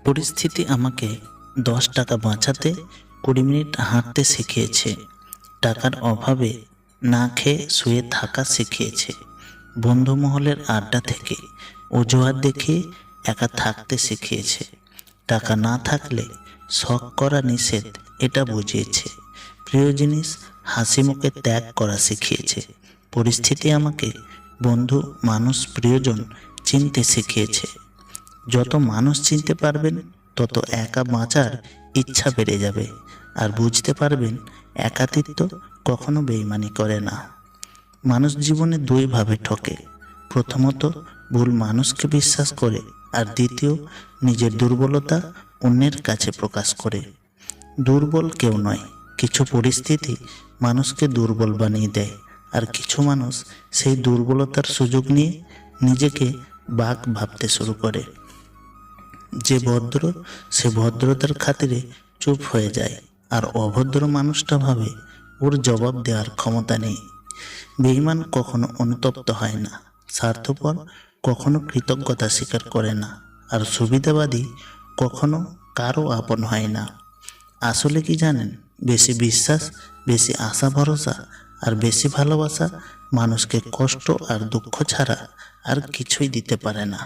পরিস্থিতি আমাকে 10 টাকা বাঁচাতে 20 মিনিট হাঁটতে শিখিয়েছে। টাকার অভাবে না খেয়ে শুয়ে থাকা শিখিয়েছে। বন্ধু মহলের আড্ডা থেকে অজুহাত দেখিয়ে একা থাকতে শিখিয়েছে। টাকা না থাকলে শখ করা নিষেধ এটা বুঝিয়েছে। প্রিয় জিনিস হাসি মুখে ত্যাগ করা শিখিয়েছে। পরিস্থিতি আমাকে বন্ধু, মানুষ, প্রিয়জন চিনতে শিখিয়েছে। যত মানুষ চিনতে পারবেন তত একা বাঁচার ইচ্ছা বেড়ে যাবে, আর বুঝতে পারবেন একাকিত্ব কখনো বেইমানি করে না। মানুষ জীবনে দুইভাবে ঠকে। প্রথমত ভুল মানুষকে বিশ্বাস করে, আর দ্বিতীয় নিজের দুর্বলতা অন্যের কাছে প্রকাশ করে। দুর্বল কেউ নয়, কিছু পরিস্থিতি মানুষকে দুর্বল বানিয়ে দেয়, আর কিছু মানুষ সেই দুর্বলতার সুযোগ নিয়ে নিজেকে বাঘ ভাবতে শুরু করে। যে ভদ্র সে ভদ্রতার খাতিরে চুপ হয়ে যায়, আর অভদ্র মানুষটা ভাবে ওর জবাব দেওয়ার ক্ষমতা নেই। বেঈমান কখনো অনুতপ্ত হয় না, স্বার্থপর কখনো কৃতজ্ঞতা স্বীকার করে না, আর সুবিধাবাদী কখনো কারো আপন হয় না। আসলে কি জানেন, বেশি বিশ্বাস, বেশি আশা ভরসা আর বেশি ভালোবাসা মানুষকে কষ্ট আর দুঃখ ছাড়া আর কিছুই দিতে পারে না।